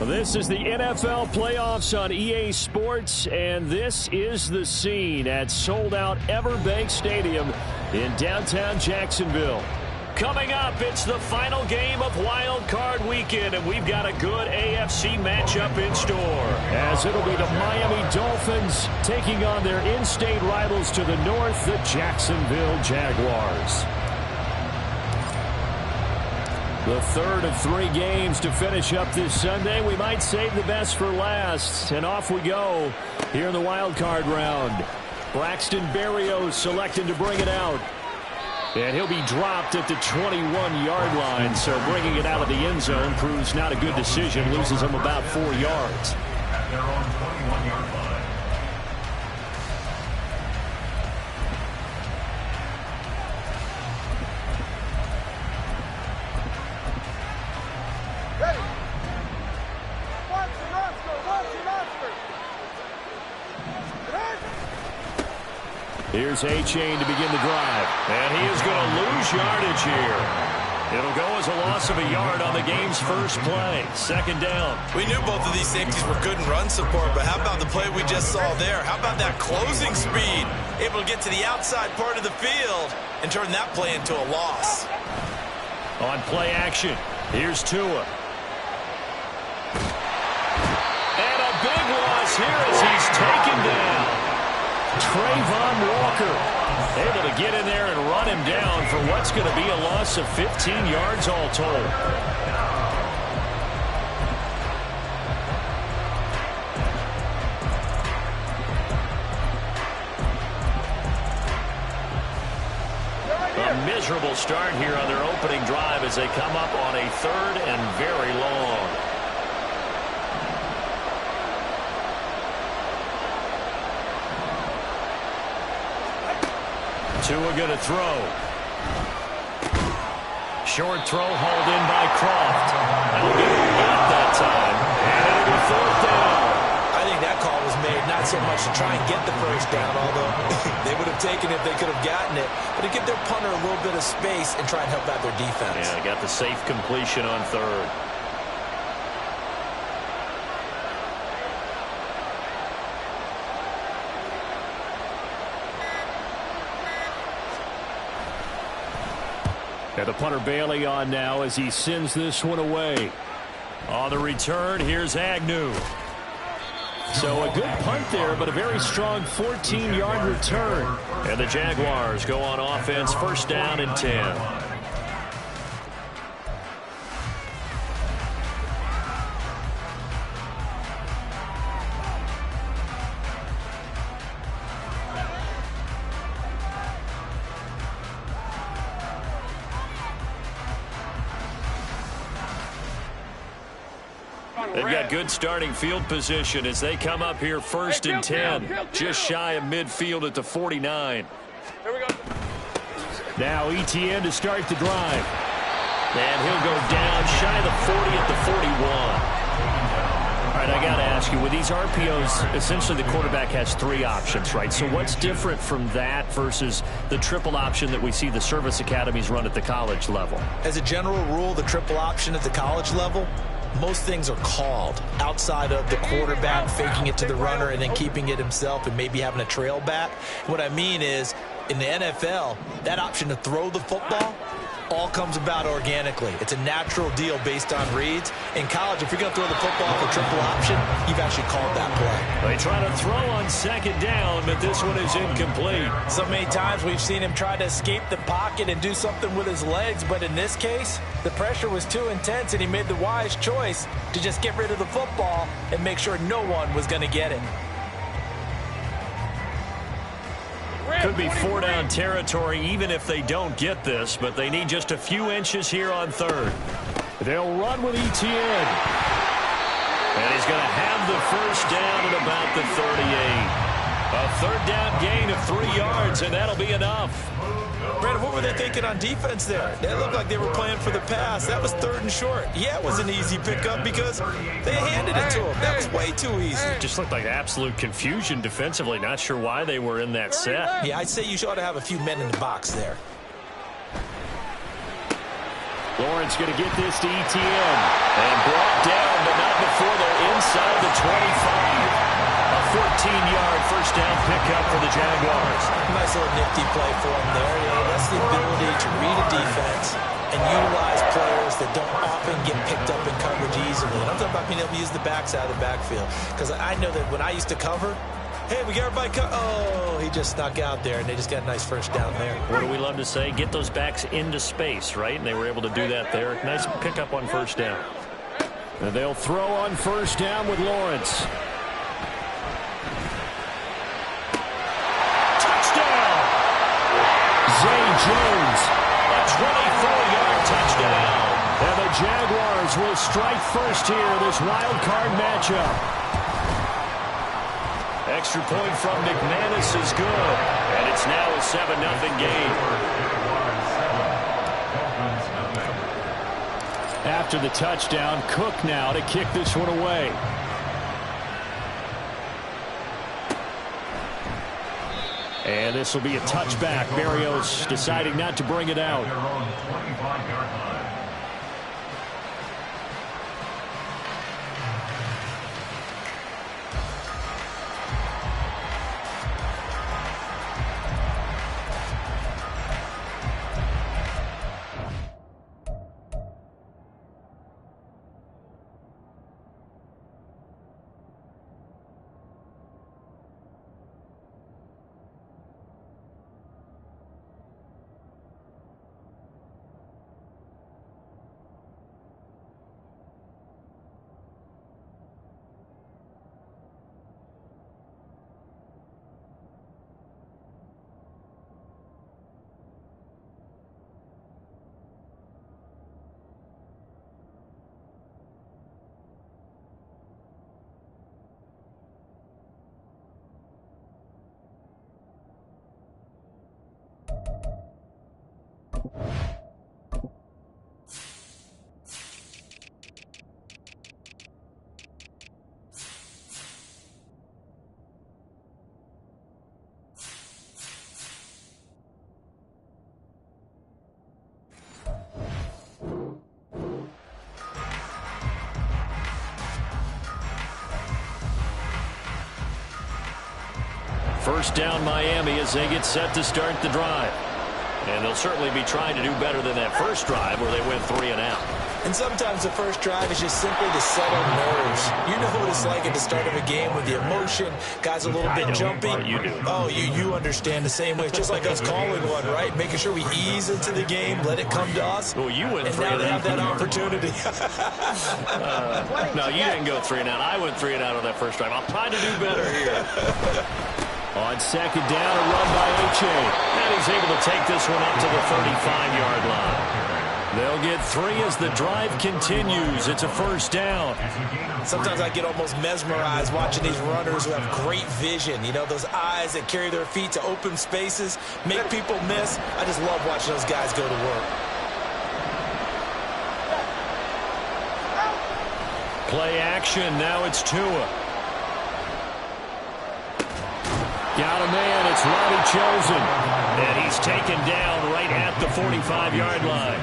This is the NFL playoffs on EA Sports, and this is the scene at sold-out Everbank Stadium in downtown Jacksonville. Coming up, it's the final game of Wild Card Weekend, and we've got a good AFC matchup in store. As it'll be the Miami Dolphins taking on their in-state rivals to the north, the Jacksonville Jaguars. The third of 3 games to finish up this Sunday. We might save the best for last. And off we go here in the wild card round. Braxton Berrios selected to bring it out. And he'll be dropped at the 21-yard line. So bringing it out of the end zone proves not a good decision. Loses him about 4 yards. At their own 21-yard line. Here's A-Chain to begin the drive. And he is going to lose yardage here. It'll go as a loss of a yard on the game's first play. Second down. We knew both of these safeties were good in run support, but how about the play we just saw there? How about that closing speed? Able to get to the outside part of the field and turn that play into a loss. On play action, here's Tua. And a big loss here as he's taken down. Trayvon Walker able to get in there and run him down for what's going to be a loss of 15 yards all told. A miserable start here on their opening drive as they come up on a 3rd and very long. Tua going to throw. Short throw hauled in by Croft. That'll get him out that time. And it'll be 4th down. I think that call was made not so much to try and get the first down, although they would have taken it if they could have gotten it, but to give their punter a little bit of space and try and help out their defense. Yeah, got the safe completion on 3rd. And the punter Bailey on now as he sends this one away. On the return, here's Agnew. So a good punt there, but a very strong 14-yard return. And the Jaguars go on offense, 1st down and 10. They've got good starting field position as they come up here 1st and 10. Just shy of midfield at the 49. Here we go. Now Etienne to start the drive. And he'll go down shy of the 40 at the 41. All right, I got to ask you, with these RPOs, essentially the quarterback has 3 options, right? So what's different from that versus the triple option that we see the service academies run at the college level? As a general rule, the triple option at the college level, most things are called outside of the quarterback faking it to the runner and then keeping it himself and maybe having a trail back. What I mean is, in the NFL, that option to throw the football all comes about organically. It's a natural deal based on reads. In college, if you're going to throw the football for triple option, you've actually called that play. They try to throw on 2nd down, but this one is incomplete. So many times we've seen him try to escape the pocket and do something with his legs, but in this case, the pressure was too intense and he made the wise choice to just get rid of the football and make sure no one was going to get it. Could be 4-down territory even if they don't get this, but they need just a few inches here on 3rd. They'll run with Etienne. And he's going to have the 1st down at about the 38. A 3rd down gain of 3 yards, and that'll be enough. Brandon, what were they thinking on defense there? They looked like they were playing for the pass. That was 3rd and short. Yeah, it was an easy pickup because they handed it to him. That was way too easy. It just looked like absolute confusion defensively. Not sure why they were in that set. Yeah, I'd say you ought to have a few men in the box there. Lawrence going to get this to ETN. And brought down, but not before they're inside the 25. A 14-yard first down pickup for the Jaguars. Nice little nifty play for him there. You know, that's the ability to read a defense and utilize players that don't often get picked up in coverage easily. And I'm talking about being able to use the backside of the backfield. Because I know that when I used to cover, hey, we got everybody oh, he just snuck out there, and they just got a nice first down there. What do we love to say? Get those backs into space, right? And they were able to do that there. Nice pickup on first down. And they'll throw on first down with Lawrence. Touchdown! Zay Jones, a 24-yard touchdown. And the Jaguars will strike first here, this wild card matchup. Extra point from McManus is good. And it's now a 7-0 game. After the touchdown, Cook now to kick this one away. And this will be a touchback. Berrios deciding not to bring it out. First down Miami as they get set to start the drive. And they'll certainly be trying to do better than that first drive where they went 3 and out. And sometimes the first drive is just simply to settle nerves. You know what it's like at the start of a game with the emotion. Guys a little bit jumpy. You do. Oh, you understand the same way. It's just like us calling one, right? Making sure we ease into the game, let it come to us. Well, you went 3 and now they have that opportunity. No, you didn't go 3 and out. I went 3 and out on that first drive. I'm trying to do better here. On second down, a run by H.A. And he's able to take this one up to the 35-yard line. They'll get 3 as the drive continues. It's a first down. Sometimes I get almost mesmerized watching these runners who have great vision. You know, those eyes that carry their feet to open spaces, make people miss. I just love watching those guys go to work. Play action. Now it's Tua. Got a man, it's Ronnie Chosen. And he's taken down right at the 45-yard line.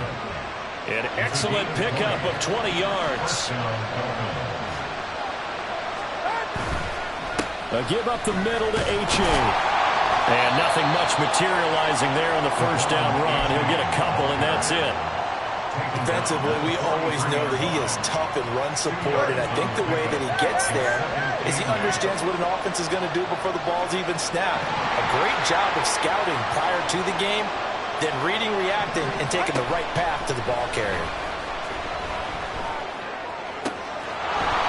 An excellent pickup of 20 yards. A give up the middle to H.A. And nothing much materializing there on the first down run. He'll get a couple, and that's it. Defensively, we always know that he is tough in run support, and I think the way that he gets there is he understands what an offense is going to do before the ball's even snapped. A great job of scouting prior to the game, then reading, reacting, and taking the right path to the ball carrier.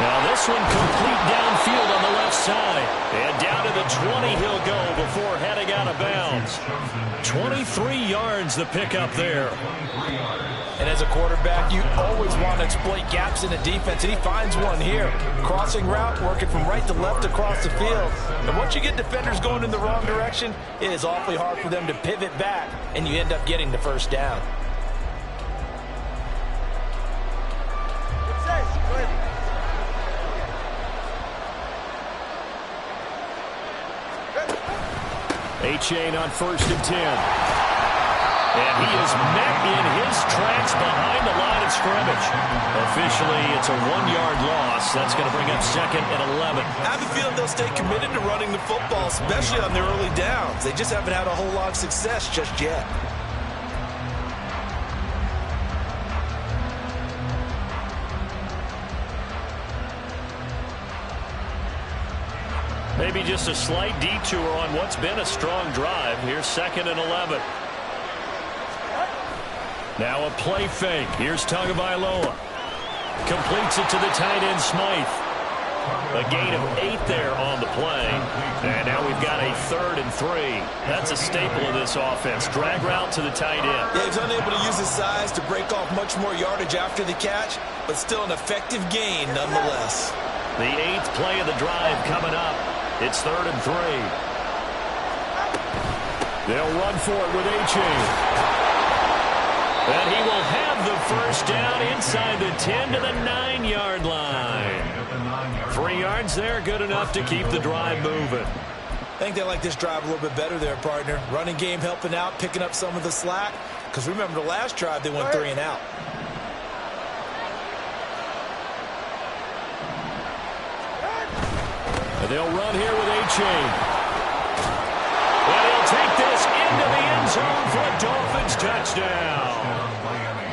Now this one complete downfield on the left side. And down to the 20 he'll go before heading out of bounds. 23 yards the pickup there. And as a quarterback, you always want to exploit gaps in the defense, and he finds one here. Crossing route, working from right to left across the field. And once you get defenders going in the wrong direction, it is awfully hard for them to pivot back, and you end up getting the first down. A-Chain on 1st and 10. And he is met in his tracks behind the line of scrimmage. Officially, it's a 1-yard loss. That's going to bring up 2nd and 11. I have a feeling they'll stay committed to running the football, especially on their early downs. They just haven't had a whole lot of success just yet. Maybe just a slight detour on what's been a strong drive. Here's 2nd and 11. Now a play fake. Here's Tagovailoa. Completes it to the tight end, Smythe. A gain of 8 there on the play. And now we've got a 3rd and 3. That's a staple of this offense. Drag route to the tight end. Yeah, he's unable to use his size to break off much more yardage after the catch, but still an effective gain nonetheless. The 8th play of the drive coming up. It's 3rd and 3. They'll run for it with A-Chain. And he will have the first down inside the 10 to the 9-yard line. 3 yards there, good enough to keep the drive moving. I think they like this drive a little bit better there, partner. Running game helping out, picking up some of the slack. Because remember the last drive, they went 3 and out. And they'll run here with A-Chain. And he'll take this into the end zone for a Dolphins touchdown.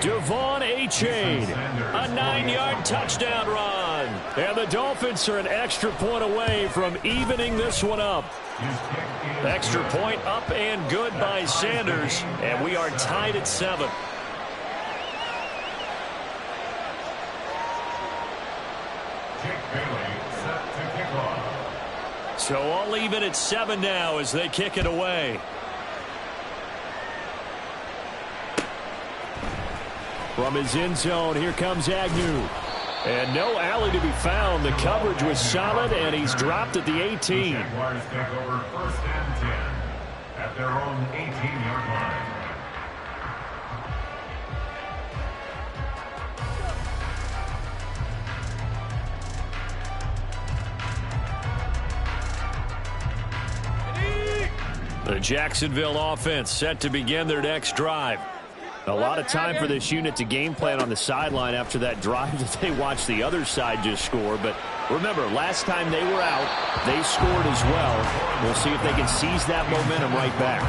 Devon A-Chain, a 9-yard touchdown run. And the Dolphins are an extra point away from evening this one up. Extra point up and good by Sanders. And we are tied at 7. So all even at 7 now as they kick it away. From his end zone, here comes Agnew. And no alley to be found. The coverage was solid, and he's dropped at the 18. Jaguars take over 1st and 10 at their own 18-yard line. The Jacksonville offense set to begin their next drive. A lot of time for this unit to game plan on the sideline after that drive that they watched the other side just score. But remember, last time they were out, they scored as well. We'll see if they can seize that momentum right back.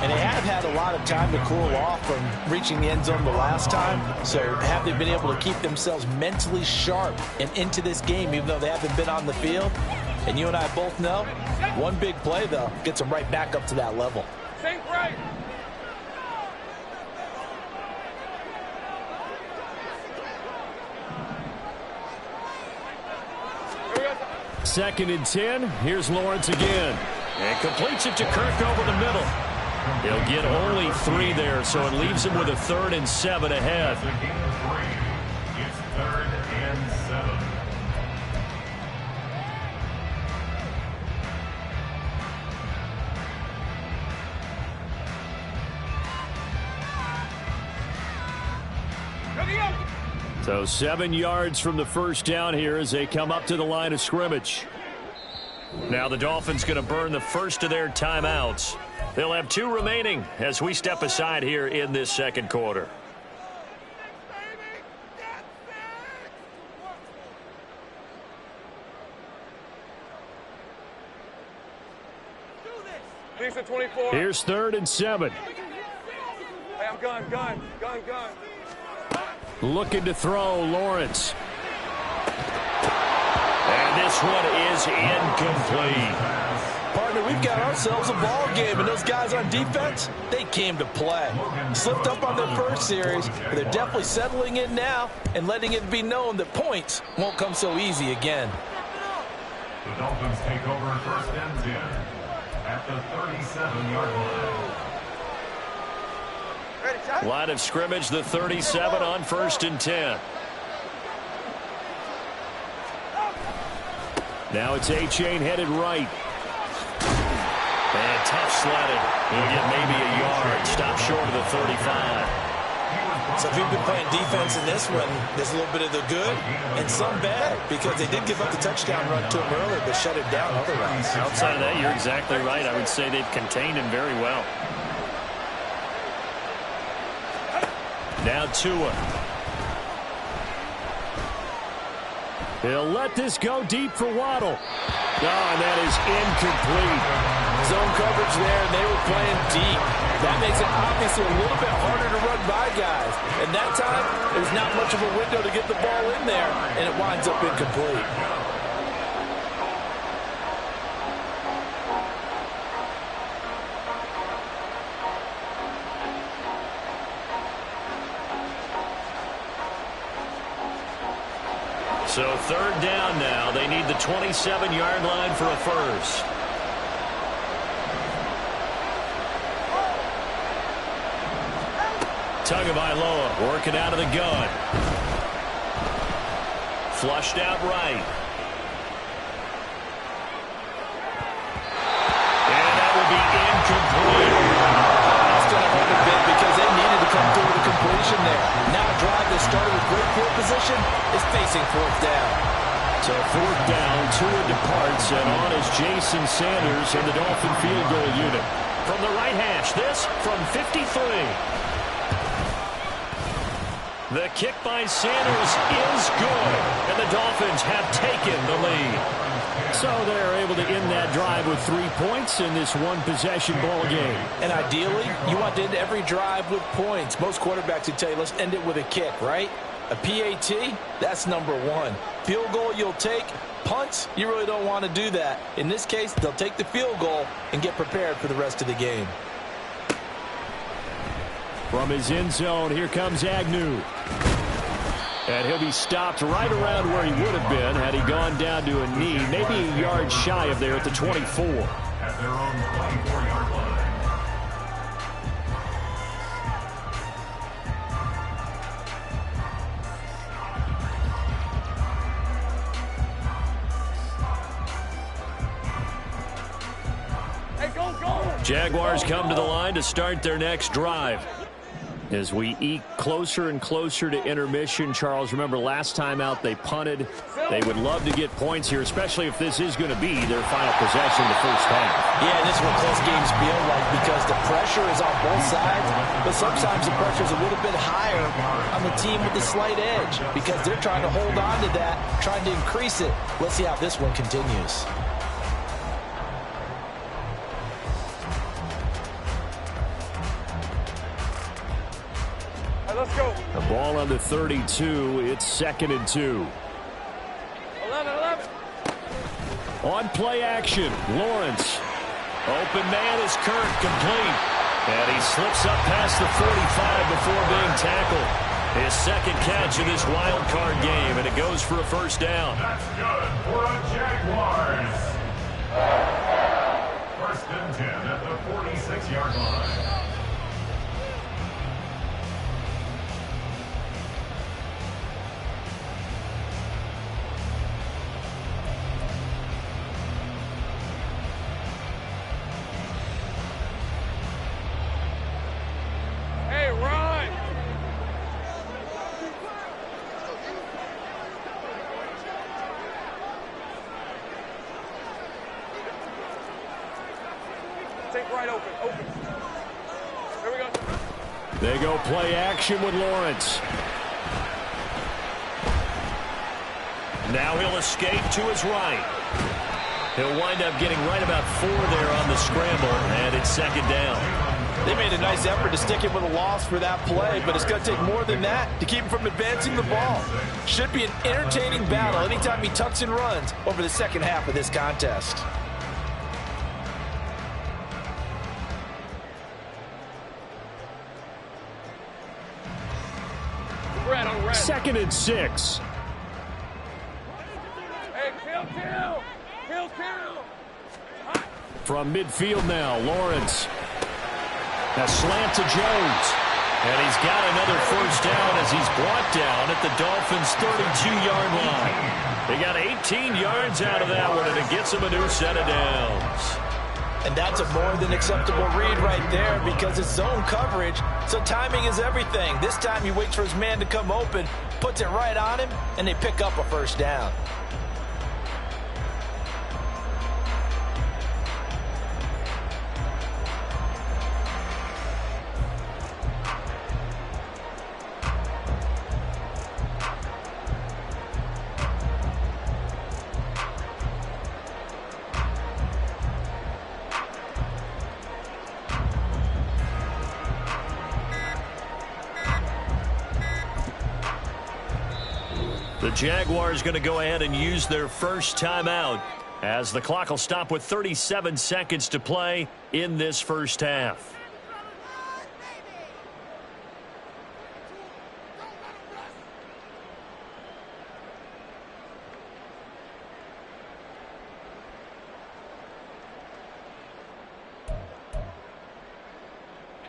And they have had a lot of time to cool off from reaching the end zone the last time. So have they been able to keep themselves mentally sharp and into this game, even though they haven't been on the field? And you and I both know, one big play, though, gets them right back up to that level. Think right. 2nd and 10. Here's Lawrence again. And completes it to Kirk over the middle. He'll get only 3 there, so it leaves him with a 3rd and 7 ahead. It's a gain of 3. It's 3rd and 7. So 7 yards from the first down here as they come up to the line of scrimmage. Now the Dolphins going to burn the first of their timeouts. They'll have 2 remaining as we step aside here in this second quarter. Lisa 24. Here's 3rd and 7. Hey, I'm gun. Looking to throw, Lawrence. And this one is incomplete. Partner, we've got ourselves a ball game, and those guys on defense, they came to play. Slipped up on their first series, but they're definitely settling in now and letting it be known that points won't come so easy again. The Dolphins take over 1st and 10 at the 37-yard line. Line of scrimmage, the 37 on 1st and 10. Now it's A-Chain headed right. And tough sledded. He'll get maybe a yard. Stop short of the 35. So if you've been playing defense in this one, there's a little bit of the good and some bad, because they did give up the touchdown run to him earlier, but shut it down otherwise. Outside of that, you're exactly right. I would say they've contained him very well. Now Tua. He'll let this go deep for Waddle. Oh, and that is incomplete. Zone coverage there, and they were playing deep. That makes it obviously a little bit harder to run by guys. And that time, there's not much of a window to get the ball in there, and it winds up incomplete. So third down now. They need the 27-yard line for a first. Tagovailoa working out of the gun. Flushed out right. And that will be incomplete. That's going to hurt a bit because they needed to come through with a completion there. Now a drive that started with great field position is facing fourth down. So fourth down, Tua departs, and on is Jason Sanders in the Dolphin field goal unit. From the right hash, this from 53. The kick by Sanders is good, and the Dolphins have taken the lead. So they're able to end that drive with 3 points in this one-possession ball game. And ideally, you want to end every drive with points. Most quarterbacks would tell you, let's end it with a kick, right? A PAT, that's number one. Field goal you'll take. Punts, you really don't want to do that. In this case, they'll take the field goal and get prepared for the rest of the game. From his end zone, here comes Agnew. And he'll be stopped right around where he would have been had he gone down to a knee, maybe a yard shy of there at the 24. At their own 24-yard line. Hey, go, go! Jaguars come to the line to start their next drive. As we eke closer and closer to intermission, Charles, remember last time out they punted. They would love to get points here, especially if this is going to be their final possession of the first half. Yeah, and this is what close games feel like because the pressure is on both sides, but sometimes the pressure is a little bit higher on the team with the slight edge because they're trying to hold on to that, trying to increase it. Let's see how this one continues. Let's go. The ball on the 32. It's 2nd and 2. 11. On play action, Lawrence. Open man is Kirk, complete. And he slips up past the 45 before being tackled. His second catch of this wild card game, and it goes for a first down. That's good for a Jaguars. 1st and 10 at the 46-yard line. Hey, run! Take right open. Here we go. They go play action with Lawrence. Now he'll escape to his right. He'll wind up getting right about 4 there on the scramble, and it's 2nd down. They made a nice effort to stick him with a loss for that play, but it's going to take more than that to keep him from advancing the ball. Should be an entertaining battle anytime he tucks and runs over the second half of this contest. Red on red. 2nd and 6. Hey, kill. From midfield now, Lawrence. A slant to Jones. And he's got another first down as he's brought down at the Dolphins' 32-yard line. They got 18 yards out of that one, and it gets him a new set of downs. And that's a more than acceptable read right there because it's zone coverage, so timing is everything. This time he waits for his man to come open, puts it right on him, and they pick up a first down. The Jaguars going to go ahead and use their first timeout as the clock will stop with 37 seconds to play in this first half.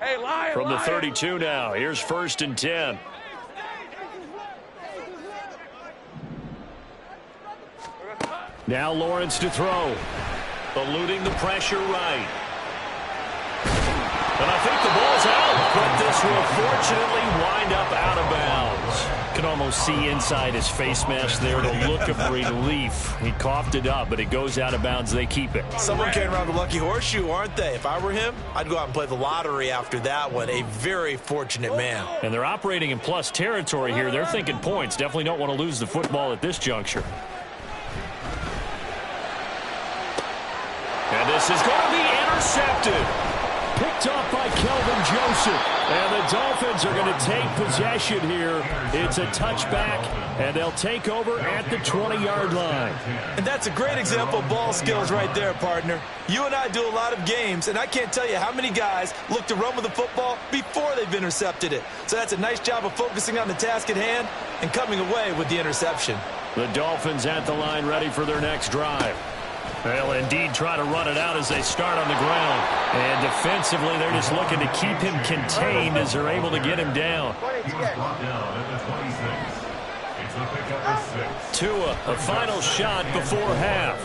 Hey, Lion, From the Lion. 32 now, here's 1st and 10. Now Lawrence to throw. Eluding the pressure right. And I think the ball's out, but this will fortunately wind up out of bounds. Can almost see inside his face mask there the look of relief. He coughed it up, but it goes out of bounds. They keep it. Someone carrying around the lucky horseshoe, aren't they? If I were him, I'd go out and play the lottery after that one. A very fortunate man. And they're operating in plus territory here. They're thinking points. Definitely don't want to lose the football at this juncture. And this is going to be intercepted. Picked up by Kelvin Joseph. And the Dolphins are going to take possession here. It's a touchback, and they'll take over at the 20-yard line. And that's a great example of ball skills right there, partner. You and I do a lot of games, and I can't tell you how many guys look to run with the football before they've intercepted it. So that's a nice job of focusing on the task at hand and coming away with the interception. The Dolphins at the line ready for their next drive. They'll indeed try to run it out as they start on the ground. And defensively, they're just looking to keep him contained as they're able to get him down. He was brought down at the 26. It's a pickup of 6. Tua, a final shot before half.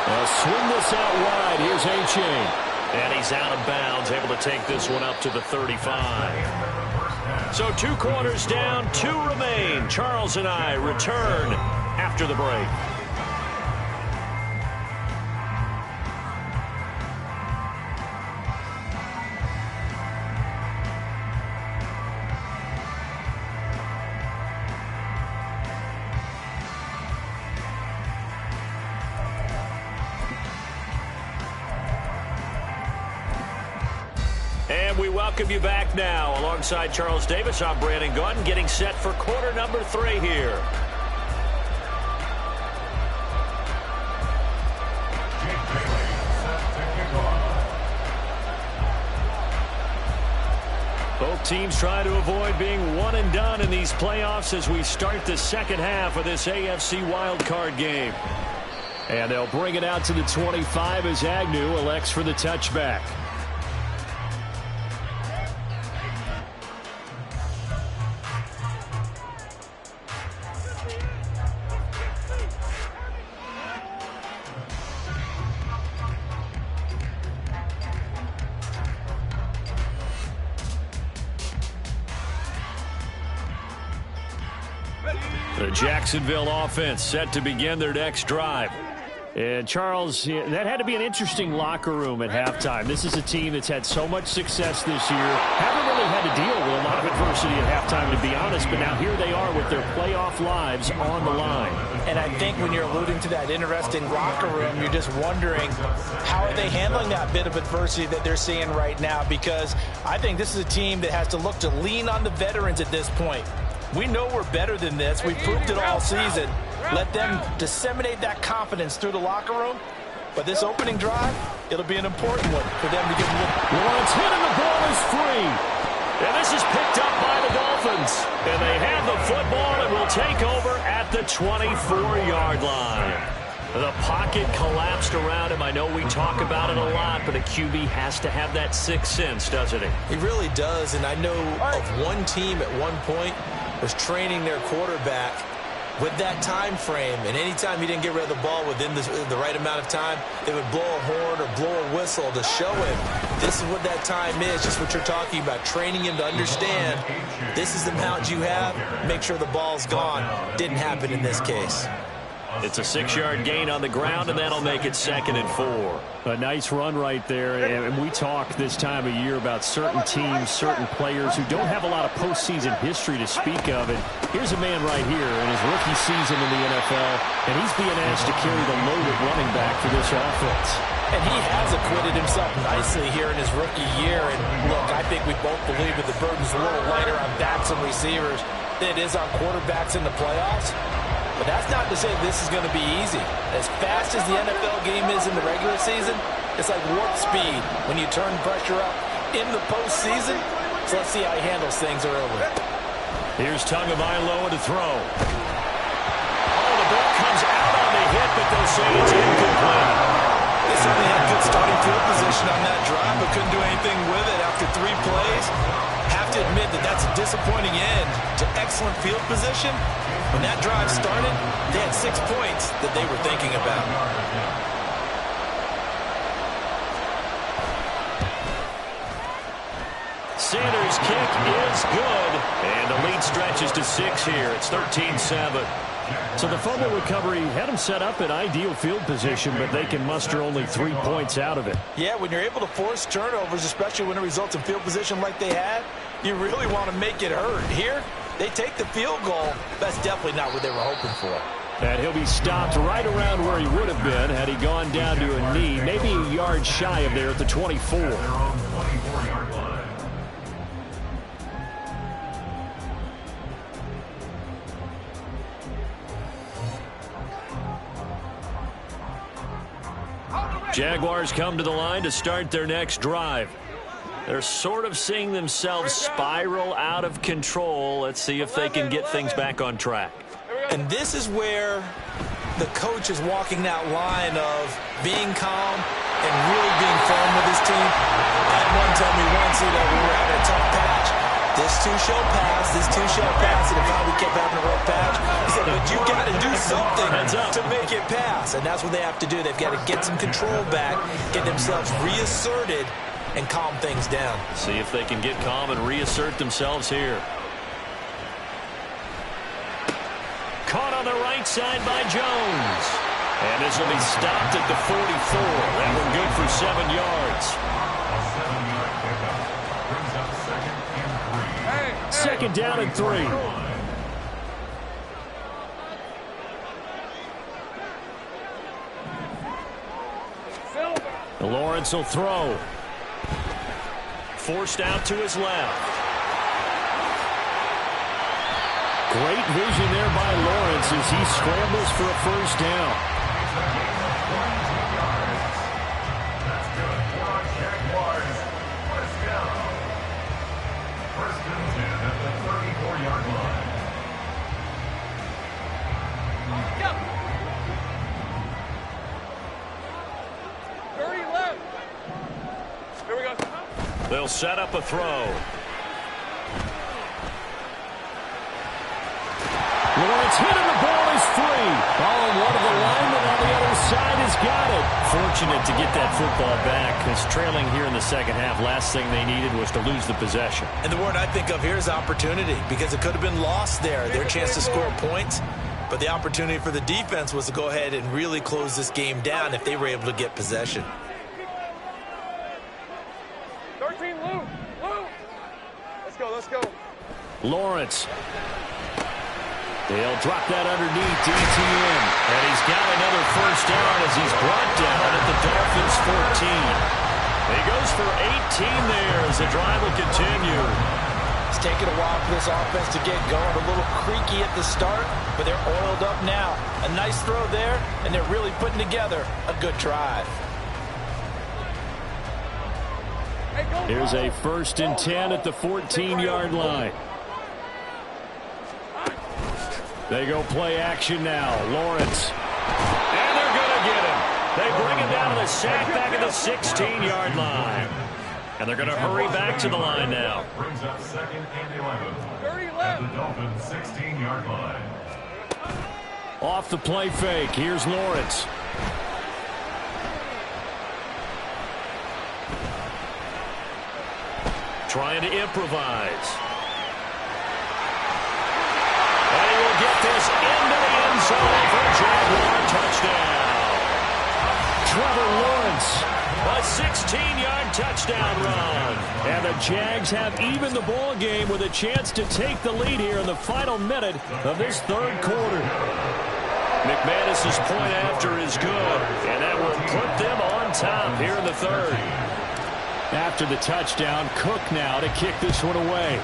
They'll swing this out wide. Here's A-Chain. And he's out of bounds, able to take this one up to the 35. So 2 quarters down, 2 remain. Charles and I return after the break. And we welcome you back now. Alongside Charles Davis, I'm Brandon Gaudin, getting set for quarter number 3 here. Both teams try to avoid being one and done in these playoffs as we start the second half of this AFC wildcard game. And they'll bring it out to the 25 as Agnew elects for the touchback. The Jacksonville offense set to begin their next drive. And Charles, that had to be an interesting locker room at halftime. This is a team that's had so much success this year. Haven't really had to deal with a lot of adversity at halftime, to be honest. But now here they are with their playoff lives on the line. And I think when you're alluding to that interesting locker room, you're just wondering how are they handling that bit of adversity that they're seeing right now? Because I think this is a team that has to look to lean on the veterans at this point. We know we're better than this. We've proved it all season. Let them disseminate that confidence through the locker room. But this opening drive, it'll be an important one for them to get a look. Lawrence hit and the ball is free. And this is picked up by the Dolphins. And they have the football and will take over at the 24-yard line. The pocket collapsed around him. I know we talk about it a lot, but a QB has to have that sixth sense, doesn't he? He really does, and I know of one team at one point was training their quarterback with that time frame, and anytime he didn't get rid of the ball within the right amount of time, they would blow a horn or blow a whistle to show him this is what that time is, just what you're talking about, training him to understand this is the amount you have, make sure the ball's gone. Didn't happen in this case. It's a 6-yard gain on the ground, and that'll make it 2nd and 4. A nice run right there, and we talk this time of year about certain teams, certain players who don't have a lot of postseason history to speak of. And here's a man right here in his rookie season in the NFL, and he's being asked to carry the load at running back for this offense. And he has acquitted himself nicely here in his rookie year. And look, I think we both believe that the burden's a little lighter on backs and receivers than it is on quarterbacks in the playoffs. But that's not to say this is going to be easy. As fast as the NFL game is in the regular season, it's like warp speed when you turn pressure up in the postseason. So let's see how he handles things early. Here's Tagovailoa to throw. Oh, the ball comes out on the hit, but they'll say it's incomplete. They certainly had good starting field position on that drive, but couldn't do anything with it after 3 plays. Have to admit that that's a disappointing end to excellent field position. When that drive started, they had 6 points that they were thinking about. Sanders' kick is good, and the lead stretches to 6 here. It's 13-7. So the fumble recovery had them set up in ideal field position, but they can muster only 3 points out of it. Yeah, when you're able to force turnovers, especially when it results in field position like they had, you really want to make it hurt. Here, they take the field goal. That's definitely not what they were hoping for. And he'll be stopped right around where he would have been had he gone down to a knee, maybe a yard shy of there at the 24. Their own 24-yard line. Jaguars come to the line to start their next drive. They're sort of seeing themselves spiral out of control. Let's see if they can get things back on track. And this is where the coach is walking that line of being calm and really being firm with his team. I had one tell me once, we were having a tough patch. This too shall pass, this too shall pass, and if we kept having a rough patch, he said, but you got to do something to make it pass. And that's what they have to do. They've got to get some control back, get themselves reasserted, and calm things down. See if they can get calm and reassert themselves here. Caught on the right side by Jones. And this will be stopped at the 44. That one good for 7 yards. A 7-yard pickup brings up 2nd and 3. Second down and 3. Lawrence will throw. Forced out to his left. Great vision there by Lawrence as he scrambles for a first down. That's good for Jaguars. First down. 1st and 10 at the 34-yard line. Dirty left. Here we go. They'll set up a throw. Lawrence hit and the ball is free. Oh, and one of the linemen on the other side has got it. Fortunate to get that football back, because trailing here in the second half, last thing they needed was to lose the possession. And the word I think of here is opportunity, because it could have been lost there. Their chance to score points. But the opportunity for the defense was to go ahead and really close this game down if they were able to get possession. 13, Lou. Let's go, let's go. Lawrence. They'll drop that underneath to ETN. And he's got another first down as he's brought down at the Dolphins' 14. He goes for 18 there as the drive will continue. It's taken a while for this offense to get going. A little creaky at the start, but they're oiled up now. A nice throw there, and they're really putting together a good drive. Here's a 1st and 10 at the 14-yard line. They go play action now. Lawrence. And they're going to get him. They bring him down to the sack back at the 16-yard line. And they're going to hurry back to the line now. Brings up 2nd and 11 at the Dolphins' 16-yard line. Off the play fake. Here's Lawrence. Trying to improvise. And he will get this into the end zone for a Jaguar touchdown. Trevor Lawrence, a 16-yard touchdown run. And the Jags have evened the ball game with a chance to take the lead here in the final minute of this third quarter. McManus's point after is good, and that will put them on top here in the third. After the touchdown, Cook now to kick this one away.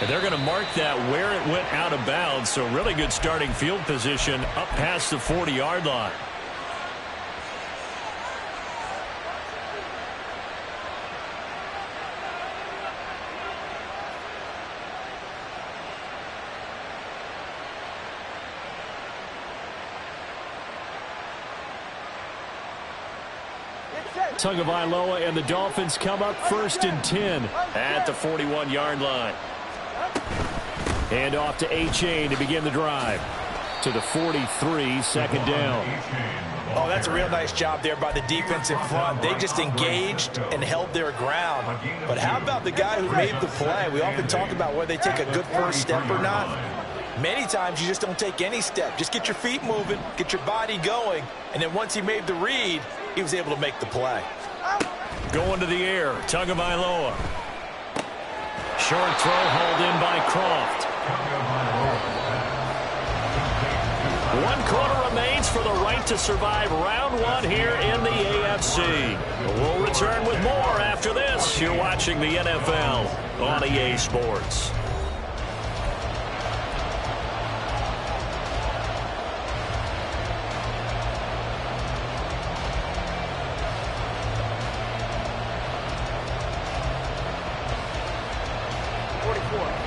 And they're going to mark that where it went out of bounds, so really good starting field position up past the 40-yard line. Tagovailoa and the Dolphins come up 1st and 10 at the 41-yard line. Hand off to A-Chain to begin the drive. To the 43, second down. Oh, that's a real nice job there by the defense in front. They just engaged and held their ground. But how about the guy who made the play? We often talk about whether they take a good first step or not. Many times you just don't take any step. Just get your feet moving, get your body going, and then once he made the read, he was able to make the play. Going to the air, Tagovailoa. Short throw hauled in by Croft. 1 quarter remains for the right to survive round 1 here in the AFC. We'll return with more after this. You're watching the NFL on EA Sports.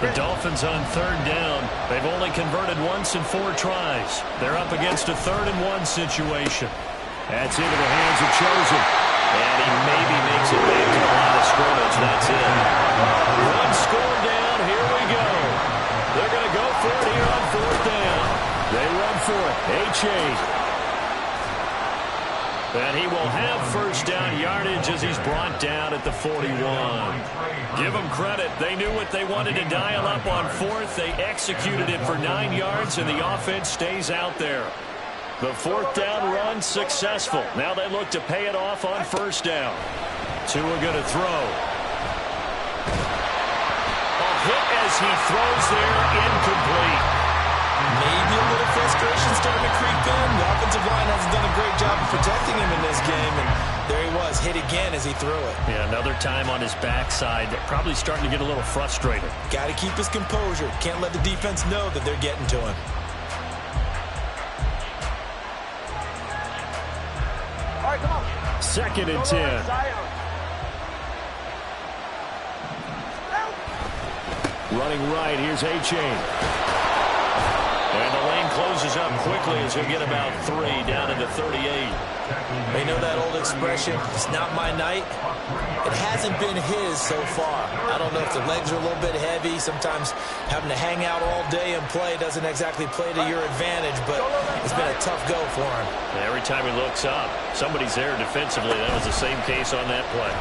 The Dolphins on 3rd down. They've only converted once in 4 tries. They're up against a 3rd and 1 situation. That's into the hands of Chosen. And he maybe makes it back to the line of scrimmage. That's it. 1 score down. Here we go. They're going to go for it here on 4th down. They run for it. A-Chain. And he will have 1st down yardage as he's brought down at the 41. Give them credit. They knew what they wanted to dial up on 4th. They executed it for 9 yards, and the offense stays out there. The 4th down run successful. Now they look to pay it off on 1st down. Tua going to throw. A hit as he throws there, incomplete. Maybe a little frustration starting to creep in. The offensive line hasn't done a great job of protecting him in this game. And there he was, hit again as he threw it. Yeah, another time on his backside. Probably starting to get a little frustrated. Got to keep his composure. Can't let the defense know that they're getting to him. All right, come on. 2nd and 10. Running right, here's A-Chain. And the lane closes up quickly as he'll get about 3 down into 38. They know that old expression, it's not my night. It hasn't been his so far. I don't know if the legs are a little bit heavy. Sometimes having to hang out all day and play doesn't exactly play to your advantage, but it's been a tough go for him. Every time he looks up, somebody's there defensively. That was the same case on that play.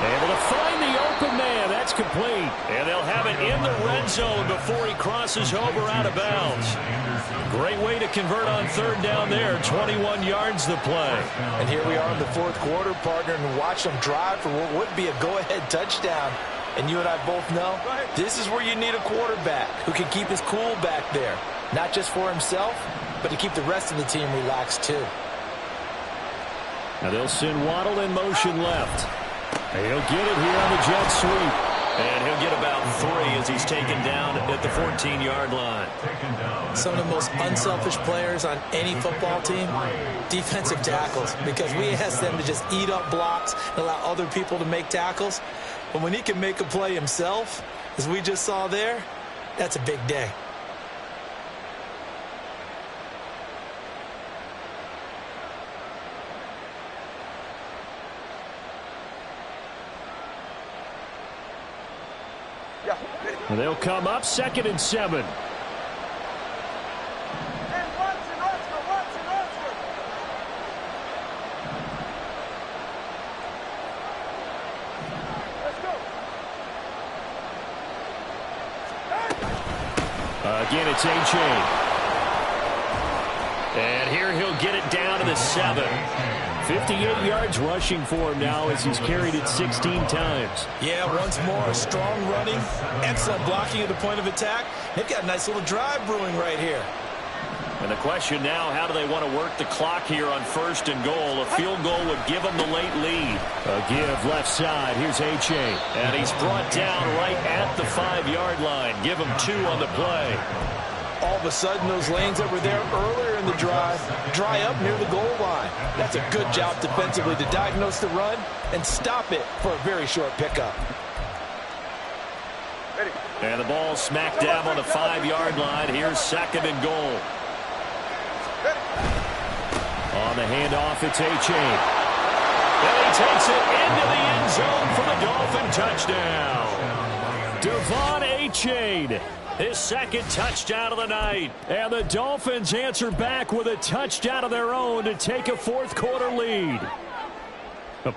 Able to find the open man. That's complete. And they'll have it in the red zone before he crosses over out of bounds. Great way to convert on 3rd down there. 21 yards the play. And here we are in the 4th quarter, partner, and watch them drive for what would be a go-ahead touchdown. And you and I both know this is where you need a quarterback who can keep his cool back there. Not just for himself, but to keep the rest of the team relaxed too. Now they'll send Waddle in motion left. And he'll get it here on the jet sweep. And he'll get about 3 as he's taken down at the 14-yard line. Some of the most unselfish players on any football team, defensive tackles, because we ask them to just eat up blocks and allow other people to make tackles. But when he can make a play himself, as we just saw there, that's a big day. And they'll come up 2nd and 7. again, it's A-Chain. And here he'll get it down to the 7. 58 yards rushing for him now as he's carried it 16 times. Yeah, once more, strong running, excellent blocking at the point of attack. They've got a nice little drive brewing right here. And the question now, how do they want to work the clock here on 1st and goal? A field goal would give them the late lead. A give left side. Here's H.A. And he's brought down right at the 5-yard line. Give him 2 on the play. All of a sudden, those lanes that were there earlier in the drive dry up near the goal line. That's a good job defensively to diagnose the run and stop it for a very short pickup. And the ball smack dab on the 5-yard line. Here's 2nd and goal. On the handoff, it's A-Chain. And he takes it into the end zone for the Dolphin touchdown. Devon A-Chain, his 2nd touchdown of the night. And the Dolphins answer back with a touchdown of their own to take a 4th quarter lead.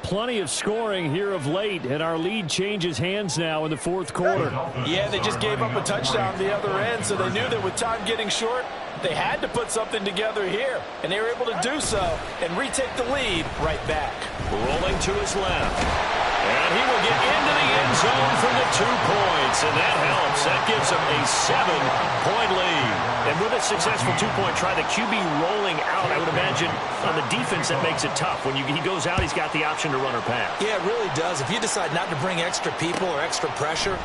Plenty of scoring here of late, and our lead changes hands now in the 4th quarter. Yeah, they just gave up a touchdown on the other end, so they knew that with time getting short, they had to put something together here, and they were able to do so and retake the lead right back. Rolling to his left. And he will get into the end zone for the 2 points, and that helps. That gives him a 7-point lead. And with a successful 2-point try, the QB rolling out, I would imagine on the defense that makes it tough. When he goes out, he's got the option to run or pass. Yeah, it really does. If you decide not to bring extra people or extra pressure,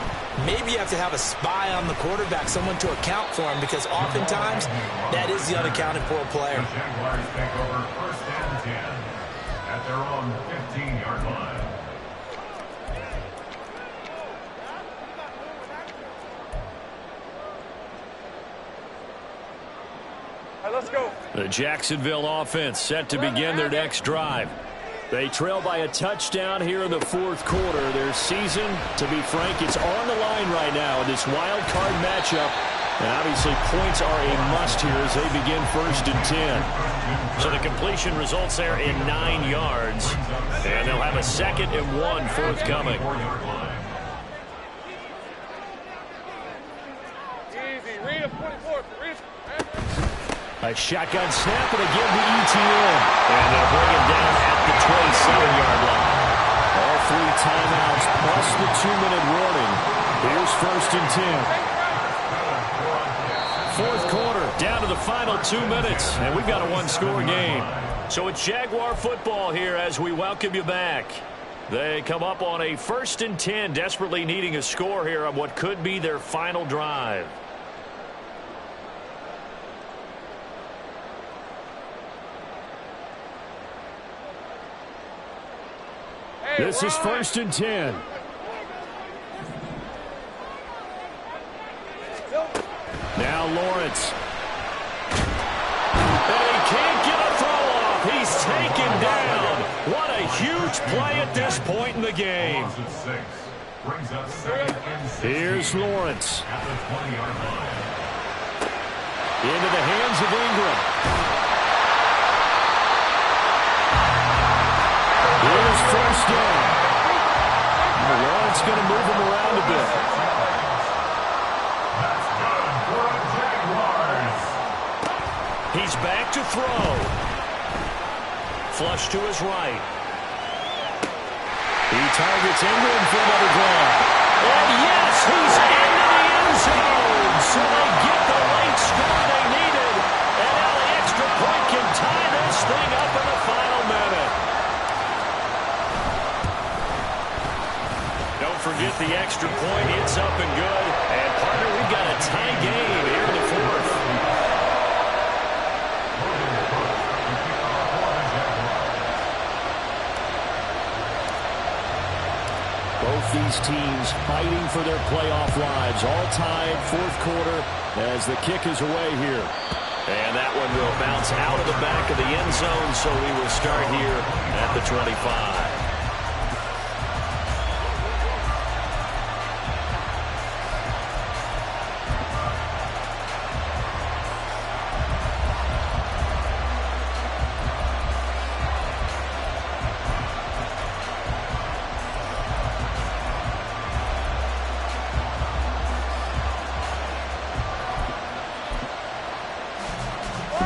maybe you have to have a spy on the quarterback, someone to account for him, because oftentimes that is the unaccounted for player. The Jaguars take over 1st and 10 at their own 15-yard line. Let's go. The Jacksonville offense set to begin their next drive. They trail by a touchdown here in the 4th quarter. Their season, to be frank, it's on the line right now in this wild card matchup. And obviously points are a must here as they begin 1st and 10. So the completion results there in 9 yards. And they'll have a 2nd and 1 forthcoming. Easy. Read him, 24. Read him. A shotgun snap and again to ETN. And they'll bring him down at the 27-yard line. All 3 timeouts plus the 2-minute warning. Here's 1st and 10. 4th quarter, down to the final 2 minutes. And we've got a 1-score game. So it's Jaguar football here as we welcome you back. They come up on a 1st and 10, desperately needing a score here on what could be their final drive. This is 1st and 10. Now Lawrence. And he can't get a throw off. He's taken down. What a huge play at this point in the game. Here's Lawrence. Into the hands of Ingram. Here's 1st down. Lawrence going to move him around a bit. That's good for the Jaguars. He's back to throw. Flush to his right. He targets Ingram for another grab. And yes, he's into the end zone. So they get the late score they needed. And now the extra point can tie this thing up in the final minute. Don't forget the extra point. It's up and good. And, partner, we've got a tie game here in the 4th. Both these teams fighting for their playoff lives. All tied, 4th quarter as the kick is away here. And that one will bounce out of the back of the end zone, so we will start here at the 25.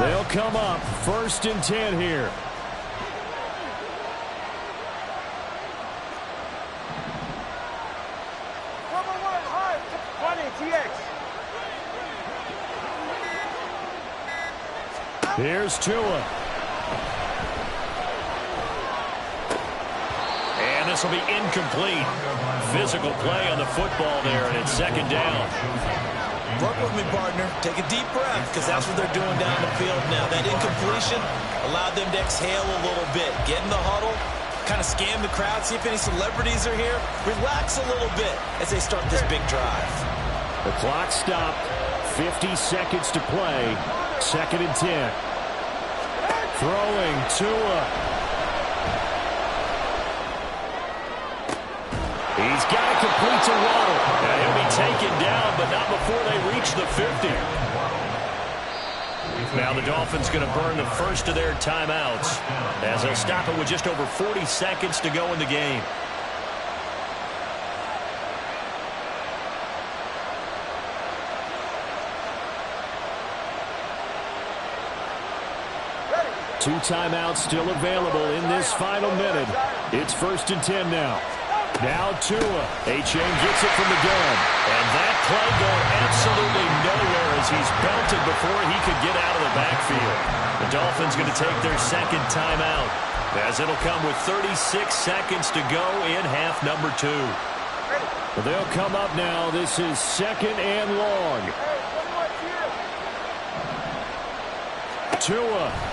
They'll come up 1st and 10 here. Here's Tua. And this will be incomplete. Physical play on the football there, and it's 2nd down. Work with me, partner. Take a deep breath, because that's what they're doing down the field now. That incompletion allowed them to exhale a little bit. Get in the huddle, kind of scan the crowd, see if any celebrities are here. Relax a little bit as they start this big drive. The clock stopped. 50 seconds to play. 2nd and 10. Throwing Tua. He's got it complete to Waddle. And he'll be taken down, but not before they reach the 50. Now the Dolphins going to burn the first of their timeouts as they'll stop it with just over 40 seconds to go in the game. Two timeouts still available in this final minute. It's 1st and 10 now. Now Tua. A-Chain gets it from the gun. And that play going absolutely nowhere as he's belted before he could get out of the backfield. The Dolphins going to take their 2nd timeout as it'll come with 36 seconds to go in half number 2. Well, they'll come up now. This is 2nd and long. Tua.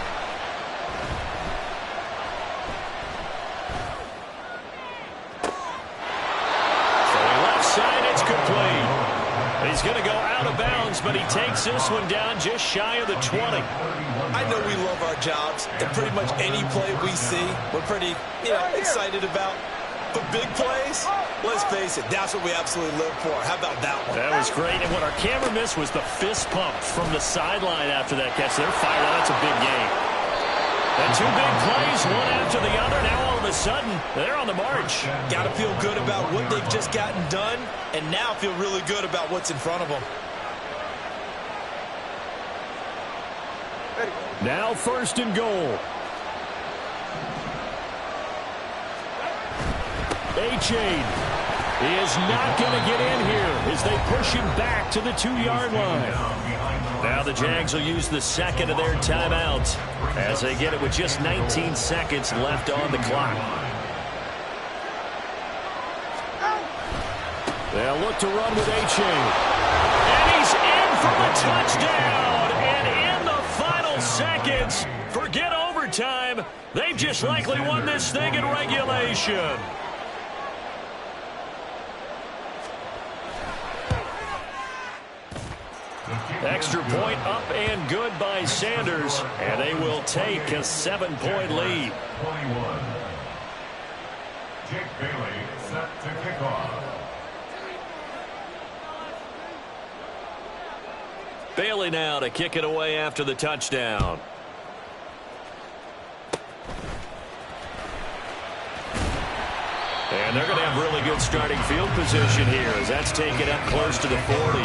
Side, it's complete. He's going to go out of bounds, but he takes this one down just shy of the 20. I know we love our jobs, and pretty much any play we see, we're pretty, excited about. But big plays, let's face it, that's what we absolutely live for. How about that one? That was great, and what our camera missed was the fist pump from the sideline after that catch. They're fired up. That's a big game. And 2 big plays, one after the other. Now all of a sudden, they're on the march. Got to feel good about what they've just gotten done, and now feel really good about what's in front of them. Now 1st and goal. A-Chain is not going to get in here as they push him back to the 2-yard line. Now the Jags will use the 2nd of their timeouts as they get it with just 19 seconds left on the clock. They'll look to run with A-Chain. And he's in for the touchdown. And in the final seconds, forget overtime. They've just likely won this thing in regulation. Extra point up and good by Sanders, and they will take a 7-point lead. 21. Jake Bailey set to kick off. Bailey now to kick it away after the touchdown. And they're going to have really good starting field position here as that's taken up close to the 40.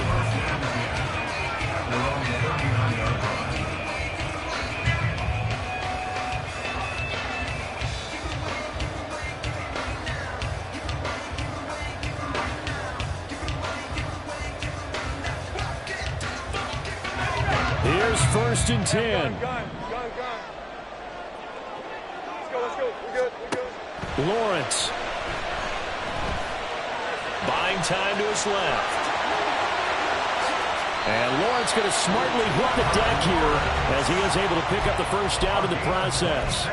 Here's 1st and 10. Gun. Let's go. We're good. Lawrence. Buying time to his left. And Lawrence going to smartly hit the deck here as he is able to pick up the 1st down in the process.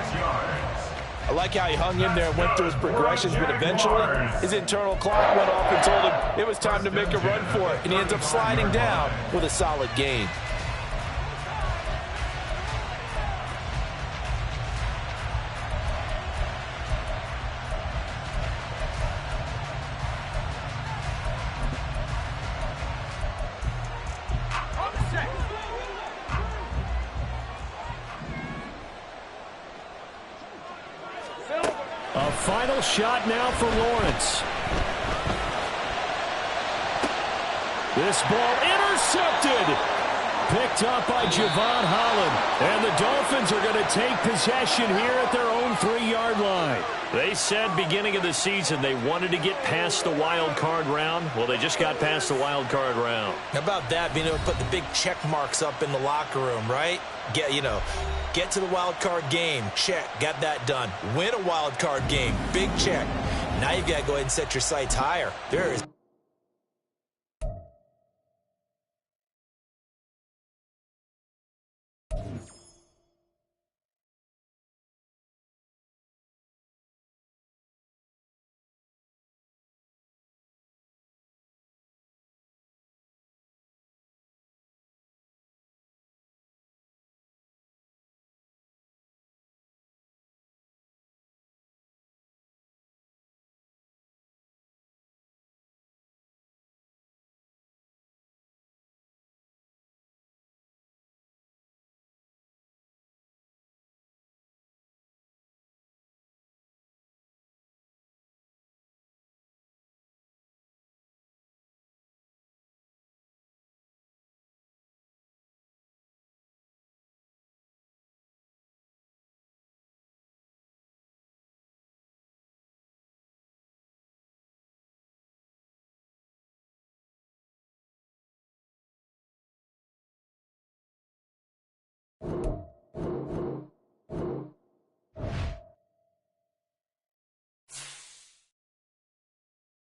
I like how he hung in there and went through his progressions, but eventually his internal clock went off and told him it was time to make a run for it, and he ends up sliding down with a solid gain. A final shot now for Lawrence. This ball intercepted. picked up by Javon Holland. And the Dolphins are going to take possession here at their own 3-yard line. They said beginning of the season they wanted to get past the wild card round. Well, they just got past the wild card round. How about that, being able to put the big check marks up in the locker room, right? Get to the wild card game. Check. Got that done. Win a wild card game. Big check. Now you've got to go ahead and set your sights higher. There is